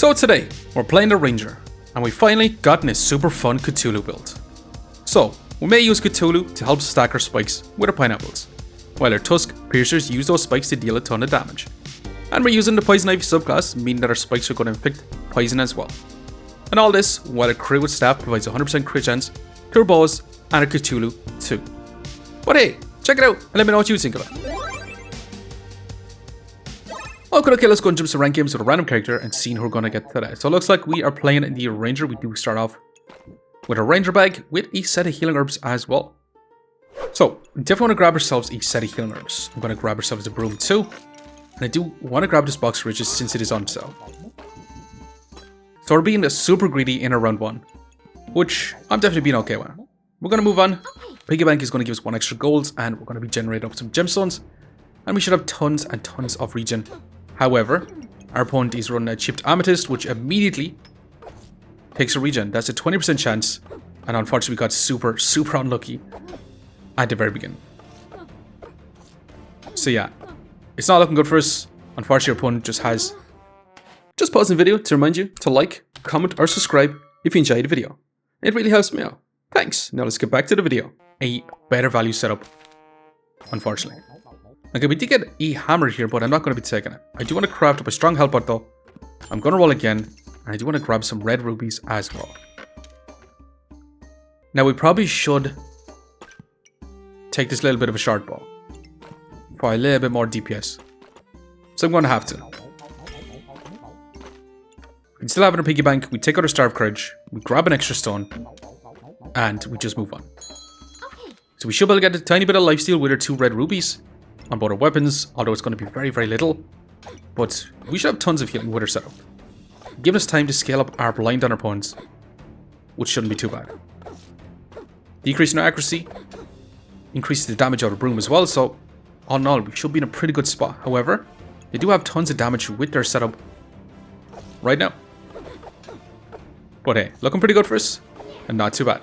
So today, we're playing the Ranger, and we finally gotten a super fun Cthulhu build. So, we may use Cthulhu to help stack our spikes with our pineapples, while our Tusk Piercers use those spikes to deal a ton of damage. And we're using the Poison Ivy subclass, meaning that our spikes are going to inflict poison as well. And all this while our CRITWOOD Staff provides 100% crit chance to our bows and our Cthulhu too. But hey, check it out and let me know what you think of it. Okay, let's go and jump some rank games with a random character and see who we're going to get today. So it looks like we are playing the Ranger. We do start off with a Ranger bag with a set of healing herbs as well. So we definitely want to grab ourselves a set of healing herbs. I'm going to grab ourselves a broom too. And I do want to grab this box of riches since it is on sale. So we're being super greedy in our round one, which I'm definitely being okay with. We're going to move on. Piggy bank is going to give us 1 extra gold, and we're going to be generating up some gemstones. And we should have tons and tons of regen. However, our opponent is running a chipped amethyst, which immediately takes a regen. That's a 20% chance. And unfortunately, we got super unlucky at the very beginning. So yeah, it's not looking good for us. Unfortunately, our opponent just has... Just pause the video to remind you to like, comment, or subscribe if you enjoyed the video. It really helps me out. Thanks. Now let's get back to the video. A better value setup, unfortunately. Okay, we did get a hammer here, but I'm not going to be taking it. I do want to craft up a strong health pot though. I'm going to roll again, and I do want to grab some red rubies as well. Now we probably should take this little bit of a short bow for a little bit more DPS. So I'm going to have to. We can still have it in a piggy bank. We take out our Star of Courage, we grab an extra stone, and we just move on. So we should be able to get a tiny bit of lifesteal with our 2 red rubies on both our weapons, although it's going to be very little. But we should have tons of healing with our setup. Give us time to scale up our blind on our opponents, which shouldn't be too bad. Decreasing our accuracy increases the damage out of broom as well, so all in all, we should be in a pretty good spot. However, they do have tons of damage with their setup right now. But hey, looking pretty good for us, and not too bad.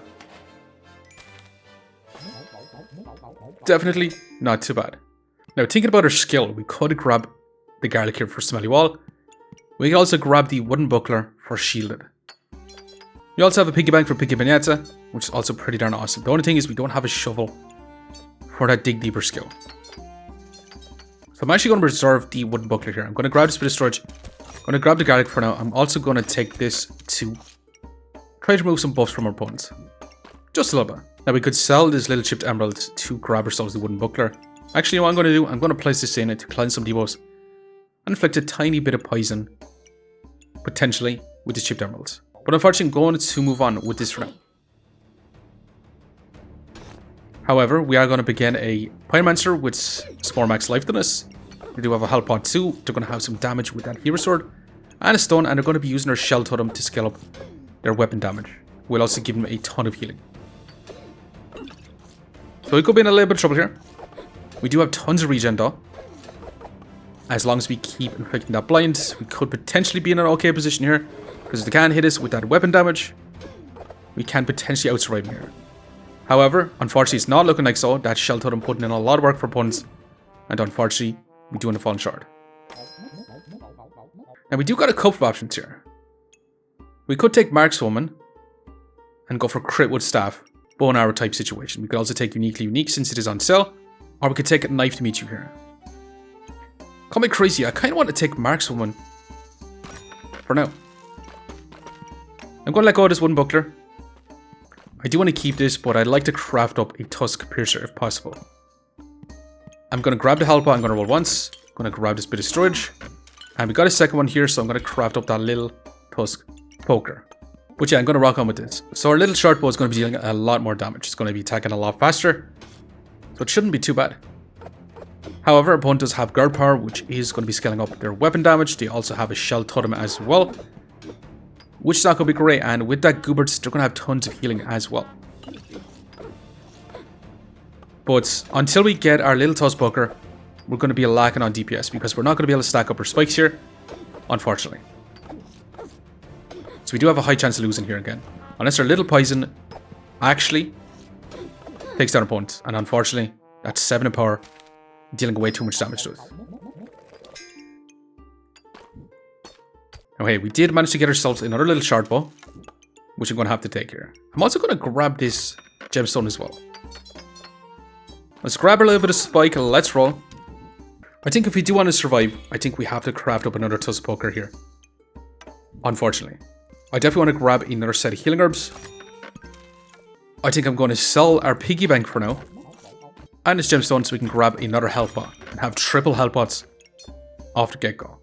Definitely not too bad. Now, thinking about our skill, we could grab the garlic here for smelly wall. We can also grab the wooden buckler for shielded. We also have a piggy bank for piggy vignetta, which is also pretty darn awesome. The only thing is we don't have a shovel for that dig deeper skill. So I'm actually going to reserve the wooden buckler here. I'm going to grab this bit of storage. I'm going to grab the garlic for now. I'm also going to take this to try to remove some buffs from our opponents. Just a little bit. Now we could sell this little chipped emerald to grab ourselves the wooden buckler. Actually, you know what I'm going to do? I'm going to place this in it to cleanse some debuffs and inflict a tiny bit of poison, potentially, with the chipped emeralds. But unfortunately, I'm going to move on with this for now. However, we are going to begin a Pyromancer with some more max life than us. They do have a health pot too. They're going to have some damage with that hero sword and a stone, and they're going to be using their shell totem to scale up their weapon damage. We'll also give them a ton of healing. So we could be in a little bit of trouble here. We do have tons of regen though. As long as we keep inflicting that blind, we could potentially be in an okay position here. Because if they can hit us with that weapon damage, we can potentially out-survive them here. However, unfortunately it's not looking like so. That shell totem putting in a lot of work for opponents. And unfortunately, we do end up falling short. Now we do got a couple of options here. We could take Markswoman and go for CRITWOOD Staff, bow and arrow type situation. We could also take Uniquely Unique since it is on sale. Or we could take a Knife to meet you here. Call me crazy, I kind of want to take Markswoman for now. I'm going to let go of this wooden buckler. I do want to keep this, but I'd like to craft up a Tusk Piercer if possible. I'm going to grab the health pot, I'm going to roll once. I'm going to grab this bit of storage. And we got a second one here, so I'm going to craft up that little Tusk Poker. But yeah, I'm going to rock on with this. So our little short bow is going to be dealing a lot more damage. It's going to be attacking a lot faster. So it shouldn't be too bad. However, our opponent does have guard power, which is going to be scaling up their weapon damage. They also have a shell totem as well, which is not going to be great. And with that Gooberts, they're going to have tons of healing as well. But until we get our little Tusk Poker, we're going to be lacking on DPS because we're not going to be able to stack up our spikes here, unfortunately. So we do have a high chance of losing here again. Unless our little poison actually takes down our opponent. And unfortunately, that's 7 in power, dealing way too much damage to it. Now, hey, we did manage to get ourselves another little short bow, which I'm going to have to take here. I'm also going to grab this gemstone as well. Let's grab a little bit of spike. Let's roll. I think if we do want to survive, I think we have to craft up another Tusk Poker here. Unfortunately. I definitely want to grab another set of healing herbs. I think I'm going to sell our piggy bank for now. And this gemstone so we can grab another health pot. And have triple health pots off the get-go.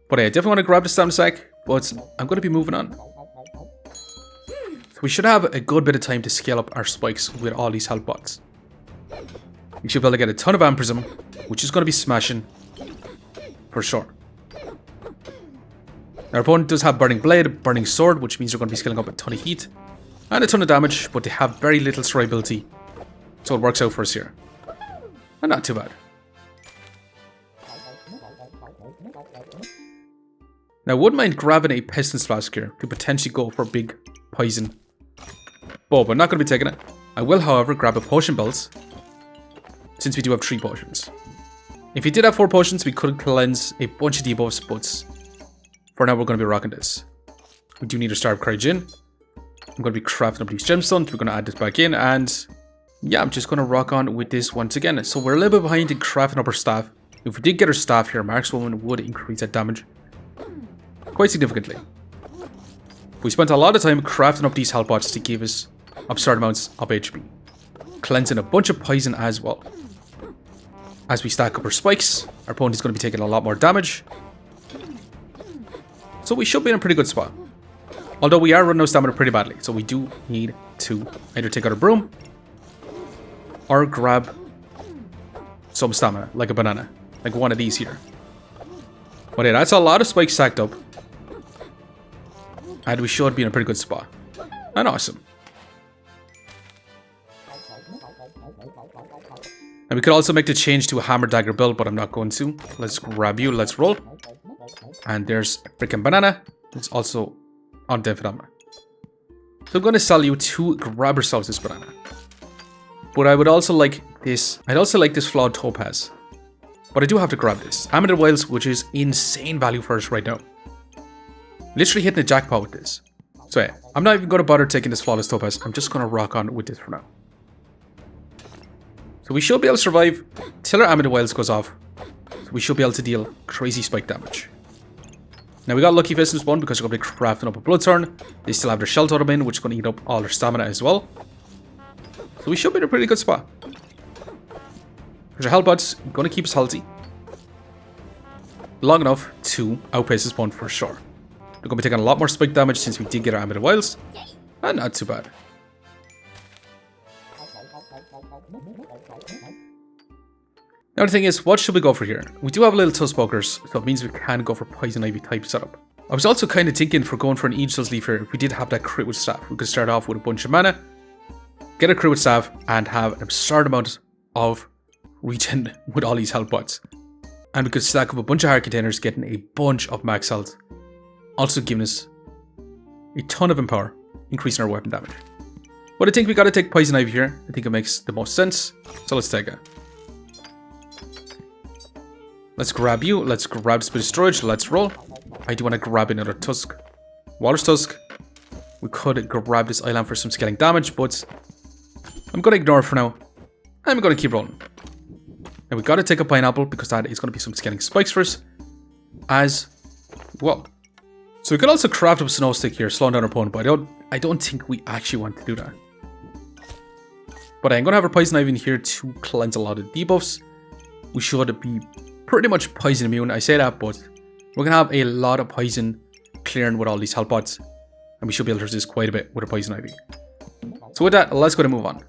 But I definitely want to grab the stamina sack. But I'm going to be moving on. So we should have a good bit of time to scale up our spikes with all these health pots. We should be able to get a ton of Amprism, which is going to be smashing for sure. Our opponent does have Burning Blade, Burning Sword, which means they're going to be scaling up a ton of heat and a ton of damage, but they have very little survivability, so it works out for us here. And not too bad. Now, I wouldn't mind grabbing a Pestilence Flask here to potentially go for big poison. But I'm not going to be taking it. I will, however, grab a Potion Belt, since we do have 3 potions. If we did have 4 potions, we could cleanse a bunch of debuffs, but for now we're going to be rocking this. We do need to start Courage in. I'm going to be crafting up these gemstones. We're going to add this back in, and yeah, I'm just going to rock on with this once again. So we're a little bit behind in crafting up our staff. If we did get our staff here, Markswoman would increase that damage quite significantly. We spent a lot of time crafting up these health pots to give us absurd amounts of HP. Cleansing a bunch of poison as well. As we stack up our spikes, our opponent is going to be taking a lot more damage. So we should be in a pretty good spot. Although we are running out of stamina pretty badly. So we do need to either take out a broom or grab some stamina, like a banana. Like one of these here. But yeah, that's a lot of spikes stacked up. And we should be in a pretty good spot. And awesome. And we could also make the change to a hammer dagger build, but I'm not going to. Let's grab you, let's roll. And there's a freaking banana. It's also on death stamina. So I'm going to sell you to grab ourselves this banana. But I would also like this. I'd also like this flawed topaz. But I do have to grab this. Amethyst Wilds, which is insane value for us right now. Literally hitting a jackpot with this. So yeah, I'm not even going to bother taking this flawless topaz. I'm just going to rock on with this for now. So we should be able to survive till our Amethyst Wilds goes off. So we should be able to deal crazy spike damage. Now we got lucky for this one because we're going to be crafting up a Bloodthorn. They still have their Shell Totem in, which is going to eat up all their stamina as well. So we should be in a pretty good spot. Because our Hellbot's going to keep us healthy long enough to outpace this one for sure. We're going to be taking a lot more spike damage since we did get our Amethyst Wilds. And not too bad. Now the thing is, what should we go for here? We do have a little Tusk Pokers, so it means we can go for Poison Ivy type setup. I was also kind of thinking for going for an Aegisal's Leaf here, if we did have that Critwood Staff, we could start off with a bunch of mana, get a Critwood Staff, and have an absurd amount of regen with all these health pots. And we could stack up a bunch of heart containers, getting a bunch of max health, also giving us a ton of Empower, increasing our weapon damage. But I think we gotta take Poison Ivy here. I think it makes the most sense, so let's take it. Let's grab you. Let's grab Spirit Storage. Let's roll. I do want to grab another Tusk. Walrus Tusk. We could grab this island for some scaling damage, but I'm going to ignore it for now. I'm going to keep rolling. And we got to take a pineapple because that is going to be some scaling spikes for us as well. So we could also craft up Snow Stick here, slowing down our opponent, but I don't think we actually want to do that. But I'm going to have our Poison Ivy in here to cleanse a lot of debuffs. We should be pretty much poison immune. I say that, but we're going to have a lot of poison clearing with all these health pots. And we should be able to resist quite a bit with a Poison Ivy. So with that, let's go to move on.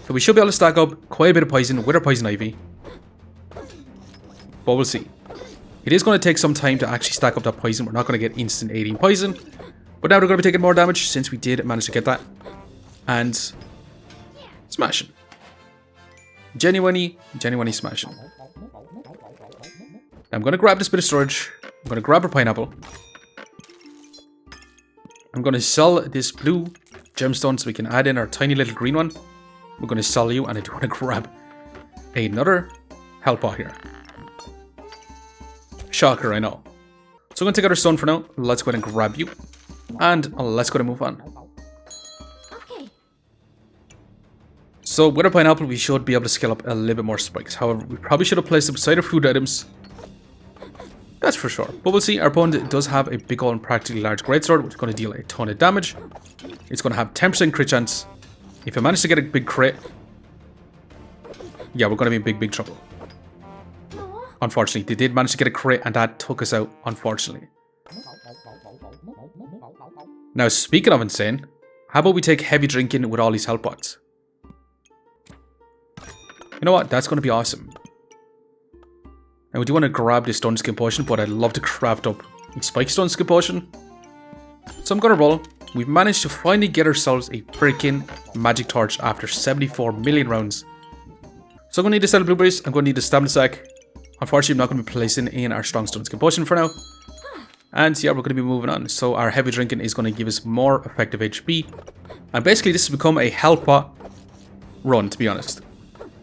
So we should be able to stack up quite a bit of poison with our Poison Ivy. But we'll see. It is going to take some time to actually stack up that poison. We're not going to get instant 18 poison. But now we're going to be taking more damage since we did manage to get that. And smashing. Genuinely smashing. I'm going to grab this bit of storage. I'm going to grab our pineapple. I'm going to sell this blue gemstone so we can add in our tiny little green one. We're going to sell you, and I do want to grab another health pot here. Shocker, I know. So I'm going to take out our stone for now. Let's go ahead and grab you. And let's go ahead and move on. Okay. So with our pineapple, we should be able to scale up a little bit more spikes. However, we probably should have placed them beside our food items. That's for sure. But we'll see. Our opponent does have a big old and practically large greatsword, which is going to deal a ton of damage. It's going to have 10% crit chance. If I manage to get a big crit, yeah, we're going to be in big trouble. Unfortunately, they did manage to get a crit, and that took us out, unfortunately. Now, speaking of insane, how about we take heavy drinking with all these health pots? You know what? That's going to be awesome. Now, we do want to grab this stone skin potion, but I'd love to craft up a spike stone skin potion. So I'm going to roll. We've managed to finally get ourselves a freaking magic torch after 74 million rounds. So I'm going to need a set of blueberries. I'm going to need a stamina sack. Unfortunately, I'm not going to be placing in our strong stone skin potion for now. And yeah, we're going to be moving on. So our heavy drinking is going to give us more effective HP. And basically, this has become a health pot run, to be honest.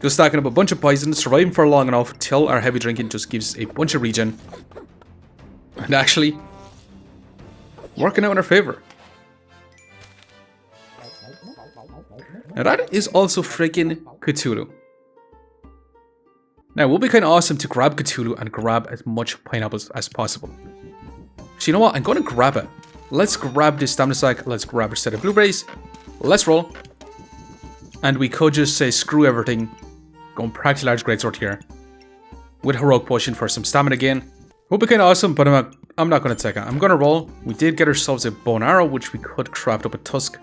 Just stacking up a bunch of poison, surviving for long enough till our heavy drinking just gives a bunch of regen. And actually, working out in our favor. Now that is also freaking Cthulhu. Now, it will be kind of awesome to grab Cthulhu and grab as much pineapples as possible. So you know what? I'm going to grab it. Let's grab this stamina sack. Let's grab a set of blueberries. Let's roll. And we could just say screw everything. Going practically large greatsword here. With heroic potion for some stamina again. Will be kind of awesome, but I'm not going to take it. I'm going to roll. We did get ourselves a bow and arrow, which we could craft up a Tusk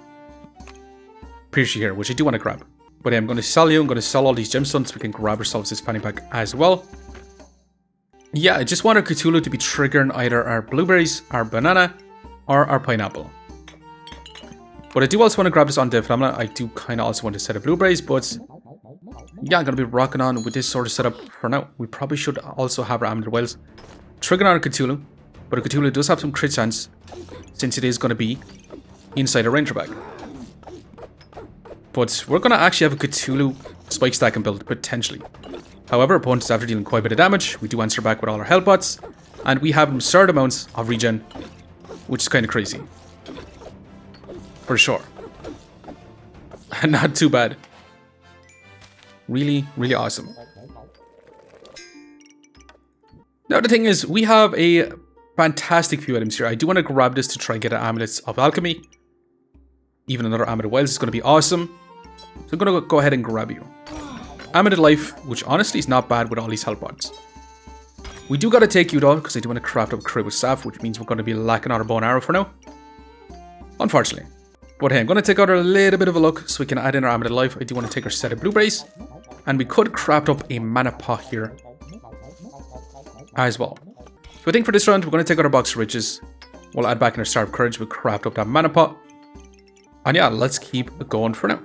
Piercer here, which I do want to grab. But yeah, I'm going to sell you. I'm going to sell all these gemstones so we can grab ourselves this fanny pack as well. Yeah, I just want our Cthulhu to be triggering either our blueberries, our banana, or our pineapple. But I do also want to grab this undead phenomena. I do kind of also want to set up blueberries, but yeah, I'm going to be rocking on with this sort of setup for now. We probably should also have our Amulet Wells triggering on our Cthulhu. But our Cthulhu does have some crit chance since it is going to be inside a ranger bag. But we're going to actually have a Cthulhu spike stacking build, potentially. However, opponents, after dealing quite a bit of damage, we do answer back with all our health pots. And we have absurd amounts of regen, which is kind of crazy. For sure. And not too bad. Really, really awesome. Now the thing is, we have a fantastic few items here. I do want to grab this to try and get an Amulets of Alchemy. Even another Amulet Wells is going to be awesome. So I'm going to go ahead and grab you. Amulet Life, which honestly is not bad with all these health pots. We do got to take you though, because I do want to craft up CRITWOOD STAFF, which means we're going to be lacking our bow and arrow for now. Unfortunately. But hey, I'm going to take out a little bit of a look so we can add in our Amulet Life. I do want to take our set of blueberries. And we could craft up a mana pot here as well. So I think for this round, we're going to take out our Box of Riches. We'll add back in our Star of Courage. We'll craft up that mana pot. And yeah, let's keep going for now.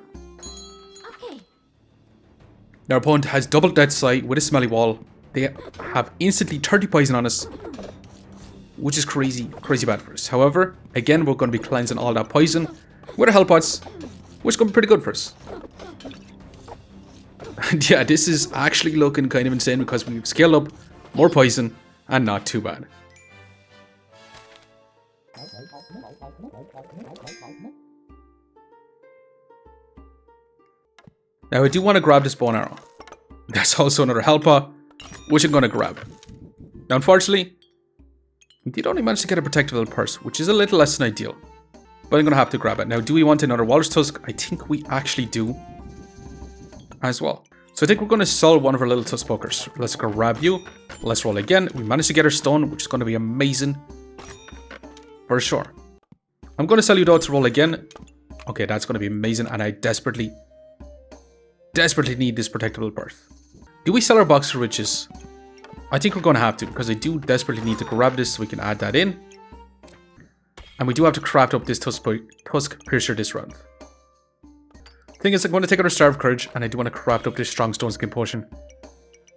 Now our opponent has double Death Sight with a Smelly Wall. They have instantly 30 poison on us, which is crazy bad for us. However, again, we're going to be cleansing all that poison with our health pots, which is going to be pretty good for us. And yeah, this is actually looking kind of insane because we've scaled up more poison and not too bad. Now I do want to grab this bow and arrow. There's also another health pot, which I'm going to grab. Now unfortunately, we did only manage to get a protective little purse, which is a little less than ideal. But I'm going to have to grab it. Now do we want another Walrus Tusk? I think we actually do as well. So I think we're going to sell one of our little Tusk Pokers. Let's grab you. Let's roll again. We managed to get our stone, which is going to be amazing. For sure. I'm going to sell you though to roll again. Okay, that's going to be amazing. And I desperately need this protectable purse. Do we sell our Box of Riches? I think we're going to have to, because I do desperately need to grab this so we can add that in. And we do have to craft up this Tusk Piercer this round. Thing is, I'm going to take out our Star of Courage, and I do want to craft up this Strong Stone Skin Potion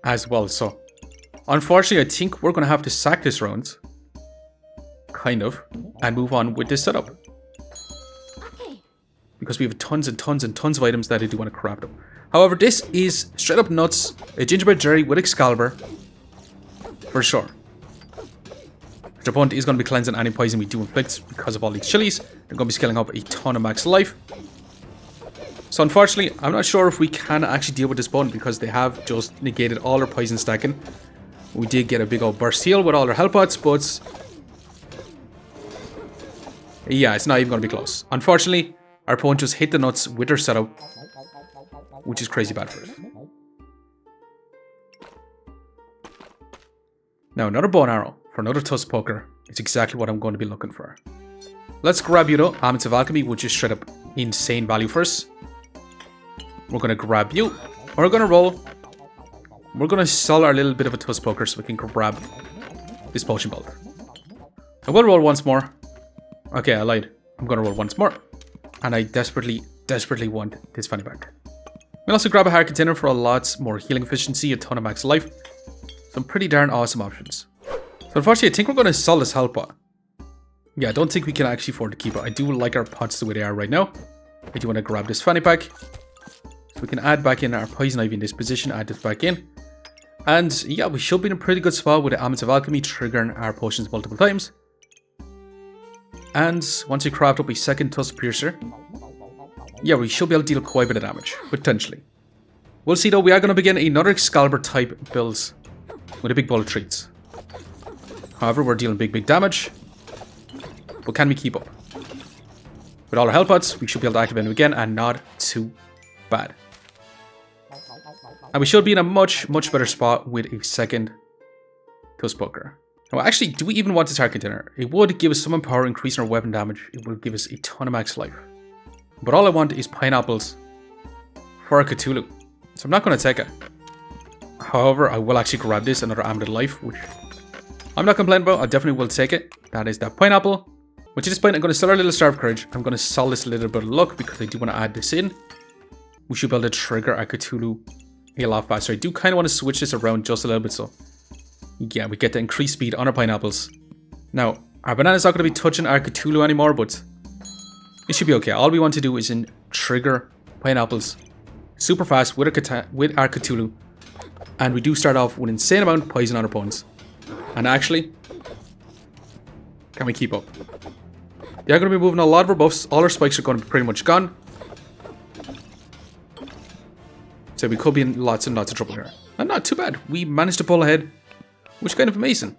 as well. So, unfortunately, I think we're going to have to sack this round, kind of, and move on with this setup. Because we have tons and tons and tons of items that I do want to craft up. However, this is straight up nuts. A gingerbread Jerry with Excalibur. For sure. Which opponent is going to be cleansing any poison we do inflict because of all these chilies. They're going to be scaling up a ton of max life. So unfortunately, I'm not sure if we can actually deal with this opponent because they have just negated all their poison stacking. We did get a big old burst heal with all their health pots, but yeah, it's not even going to be close. Unfortunately, our opponent just hit the nuts with their setup, which is crazy bad for us. Now, another bow and arrow for another Tusk Poker is exactly what I'm going to be looking for. Let's grab you though, Aments of Alchemy, which is straight up insane value for us. We're going to grab you. We're going to roll. We're going to sell our little bit of a Tusk Poker so we can grab this potion belt. I will roll once more. Okay, I lied. I'm going to roll once more. And I desperately want this fanny pack. We'll also grab a hard container for a lot more healing efficiency, a ton of max life. Some pretty darn awesome options. So unfortunately, I think we're going to sell this health pot. Yeah, I don't think we can actually afford to keep it. I do like our pots the way they are right now. I do want to grab this fanny pack. So we can add back in our poison ivy in this position, add this back in. And yeah, we should be in a pretty good spot with the Aments of Alchemy triggering our potions multiple times. And once we craft up a second Tusk Piercer, yeah, we should be able to deal quite a bit of damage, potentially. We'll see though, we are going to begin another Excalibur type builds with a big bullet treats. However, we're dealing big damage. But can we keep up? With all our health pots, we should be able to activate them again and not too bad. And we should be in a much better spot with a second Tusk Poker. Now, actually, do we even want this hard container? It would give us some power, increase in our weapon damage. It will give us a ton of max life. But all I want is pineapples for a Cthulhu. So I'm not going to take it. However, I will actually grab this, another Amulet of Life, which I'm not complaining about. I definitely will take it. That is that pineapple. Which at this point, I'm going to sell our little Star of Courage. I'm going to sell this little bit of luck because I do want to add this in. We should be able to trigger our Cthulhu a lot faster. I do kind of want to switch this around just a little bit, so yeah, we get the increased speed on our pineapples. Now, our banana's not going to be touching our Cthulhu anymore, but it should be okay. All we want to do is trigger pineapples super fast with our Cthulhu, and we do start off with an insane amount of poison on our opponents. And actually, can we keep up? They are going to be moving a lot of our buffs. All our spikes are going to be pretty much gone. So we could be in lots and lots of trouble here. And not too bad. We managed to pull ahead, which is kind of amazing.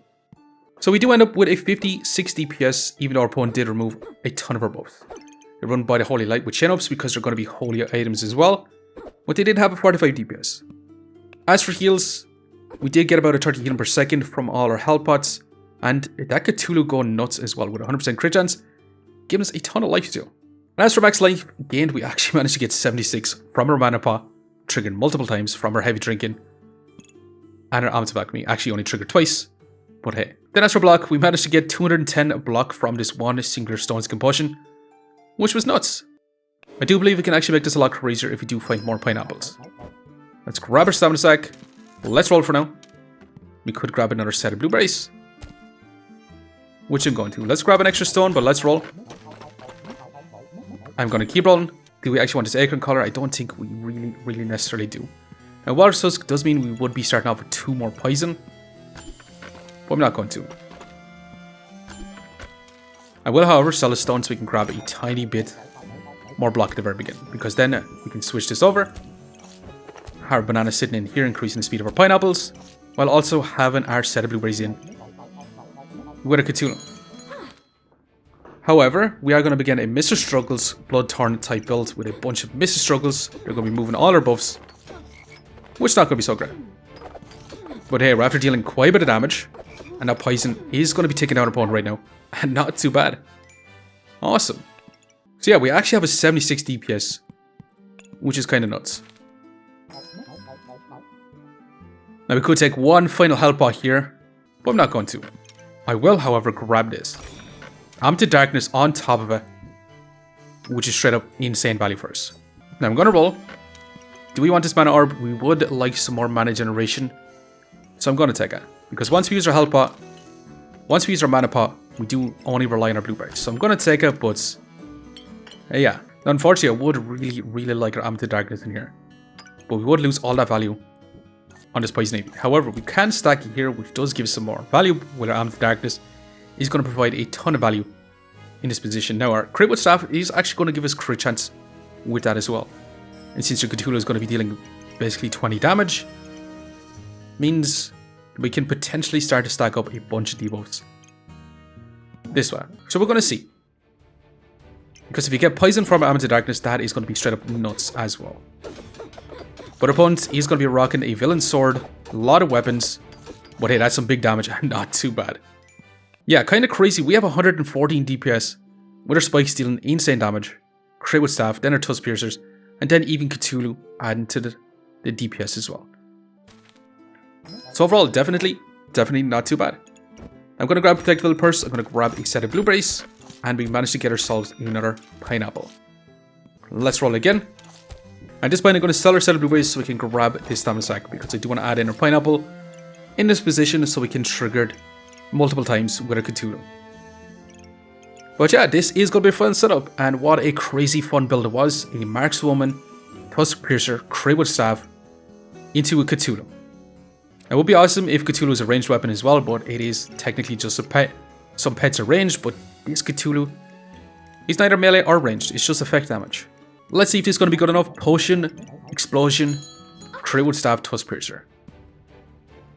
So we do end up with a 50-60 DPS, even though our opponent did remove a ton of our buffs. They're run by the Holy Light with chin-ups because they're going to be holy items as well. But they did have a 45 DPS. As for heals, we did get about a 30 healing per second from all our health pots. And that Cthulhu going nuts as well with 100% crit chance, giving us a ton of lifesteal. And as for max life gained, we actually managed to get 76 from our mana pot, triggered multiple times from our heavy drinking. And our Aments of Alchemy actually only triggered twice, but hey. Then as for block, we managed to get 210 block from this one singular Stone's Compulsion, which was nuts. I do believe we can actually make this a lot crazier if we do find more pineapples. Let's grab our stamina sack. Let's roll for now. We could grab another set of blueberries, which I'm going to. Let's grab an extra stone, but let's roll. I'm going to keep rolling. Do we actually want this acorn color? I don't think we really necessarily do. Now, Water Tusk does mean we would be starting off with 2 more poison, but I'm not going to. I will, however, sell a stone so we can grab a tiny bit more block at the very beginning, because then we can switch this over. Our banana sitting in here, increasing the speed of our pineapples, while also having our set of blueberries in with a Cthulhu. However, we are going to begin a Mr. Struggles Blood Torrent type build with a bunch of Mr. Struggles. They're going to be moving all our buffs, which is not going to be so great. But hey, we're after dealing quite a bit of damage, and that poison is going to be taking out our opponent right now, and not too bad. Awesome. So yeah, we actually have a 76 DPS, which is kind of nuts. Now we could take one final health pot here, but I'm not going to. I will, however, grab this. Amp to Darkness on top of it, which is straight up insane value for us. Now I'm going to roll. Do we want this mana orb? We would like some more mana generation, so I'm going to take it. Because once we use our health pot, once we use our mana pot, we do only rely on our blueberries. So I'm going to take it, but yeah. Now, unfortunately, I would really like our Amp to Darkness in here, but we would lose all that value on this poison ivy. However, we can stack it here, which does give us some more value with our Amp to Darkness. is going to provide a ton of value in this position. Now, our CRITWOOD Staff is actually going to give us crit chance with that as well. And since your Cthulhu is going to be dealing basically 20 damage, means we can potentially start to stack up a bunch of debuffs this way. So we're going to see. Because if you get poison from Amulet of Darkness, that is going to be straight up nuts as well. But opponent, he's going to be rocking a villain sword, a lot of weapons. But hey, that's some big damage and not too bad. Yeah, kind of crazy. We have 114 DPS with our spikes dealing insane damage, CRITWOOD Staff, then our Tusk Piercers, and then even Cthulhu adding to the DPS as well. So overall, definitely not too bad. I'm going to grab a Protectable Purse, I'm going to grab a set of blueberries, and we managed to get ourselves another pineapple. Let's roll again. At this point, I'm going to sell our set of blueberries so we can grab this stamina sack, because I do want to add in our pineapple in this position so we can trigger it multiple times with a Cthulhu. But yeah, this is going to be a fun setup, and what a crazy fun build it was. A Markswoman, Tusk Piercer, CRITWOOD Staff into a Cthulhu. It would be awesome if Cthulhu is a ranged weapon as well, but it is technically just a pet. Some pets are ranged, but this Cthulhu is neither melee or ranged, it's just effect damage. Let's see if this is going to be good enough. Potion, Explosion, CRITWOOD Staff, Tusk Piercer.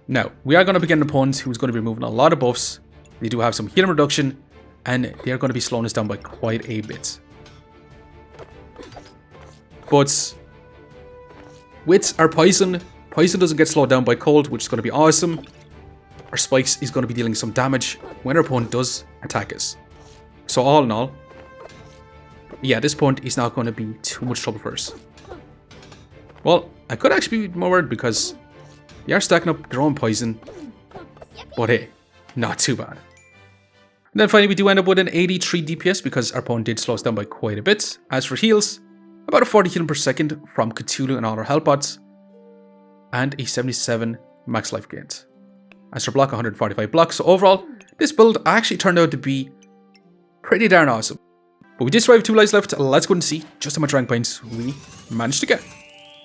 Now, we are going to begin an opponent who's going to be removing a lot of buffs. They do have some healing reduction, and they're going to be slowing us down by quite a bit. But with our poison doesn't get slowed down by cold, which is going to be awesome. Our spikes is going to be dealing some damage when our opponent does attack us. So all in all, yeah, this opponent is not going to be too much trouble for us. Well, I could actually be more worried because they are stacking up their own poison. But hey, not too bad. And then finally, we do end up with an 83 DPS because our opponent did slow us down by quite a bit. As for heals, about a 40 healing per second from Cthulhu and all our health bots, and a 77 max life gains. As for block, 145 blocks. So overall, this build actually turned out to be pretty darn awesome. But we did survive 2 lives left. Let's go and see just how much rank points we managed to get.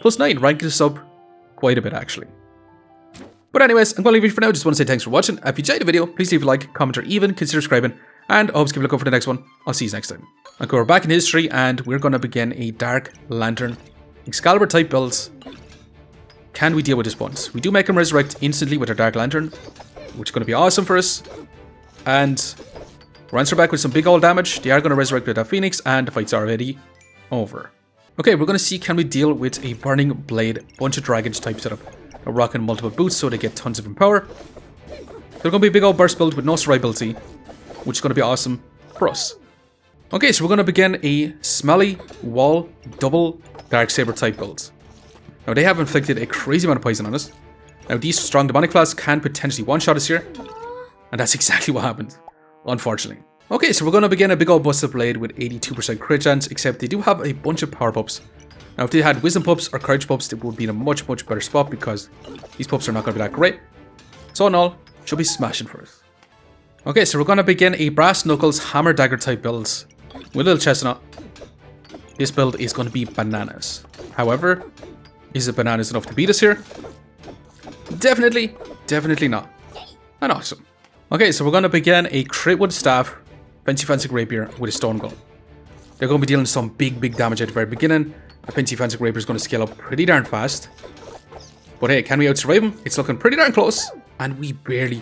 +9, ranking us up quite a bit actually. But anyways, I'm going to leave it for now. Just want to say thanks for watching. If you enjoyed the video, please leave a like, comment, or even consider subscribing. And I hope to keep a look out for the next one. I'll see you next time. Okay, we're back in history, and we're going to begin a Dark Lantern Excalibur type build. Can we deal with this once? We do make him resurrect instantly with our Dark Lantern, which is going to be awesome for us. And we're answering back with some big old damage. They are going to resurrect with that Phoenix, and the fight's already over. Okay, we're going to see can we deal with a Burning Blade, bunch of Dragons type setup. We're rocking multiple boots so they get tons of empower. They're going to be a big old burst build with no survivability, which is going to be awesome for us. Okay, so we're going to begin a Smelly Wall double Darksaber type build. Now, they have inflicted a crazy amount of poison on us. Now, these strong demonic class can potentially one-shot us here. And that's exactly what happened, unfortunately. Okay, so we're going to begin a big old busted blade with 82% crit chance, except they do have a bunch of power pups. Now, if they had wisdom pups or courage pups, they would be in a much better spot because these pups are not going to be that great. So in all, should be smashing for us. Okay, so we're going to begin a Brass Knuckles Hammer Dagger type build with a little chestnut. This build is going to be bananas. However, is it bananas enough to beat us here? Definitely not. And awesome. Okay, so we're going to begin a CRITWOOD Staff, Fancy Rapier with a Stone Gun. They're going to be dealing some big damage at the very beginning. A Fancy Rapier is going to scale up pretty darn fast. But hey, can we out-survive him? It's looking pretty darn close. And we barely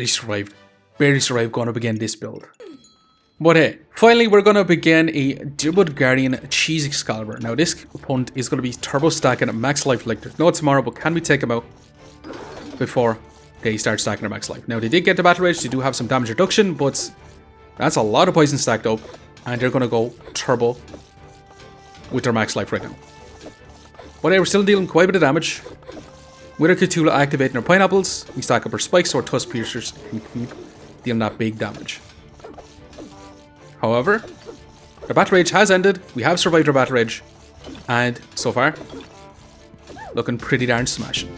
survived. Barely survived going up again this build. But hey, finally we're going to begin a Deerwood Guardian Cheese Excalibur. Now this opponent is going to be turbo stacking at max life like there's no tomorrow, but can we take him out before they start stacking their max life? Now they did get the Battle Rage, they do have some damage reduction, but that's a lot of poison stacked up, and they're going to go turbo with their max life right now. But hey, we're still dealing quite a bit of damage. With our Cthulhu activating our pineapples, we stack up our spikes so our Tusk Piercers can keep dealing that big damage. However, our Battle Rage has ended, we have survived our Battle Rage, and so far, looking pretty darn smashing.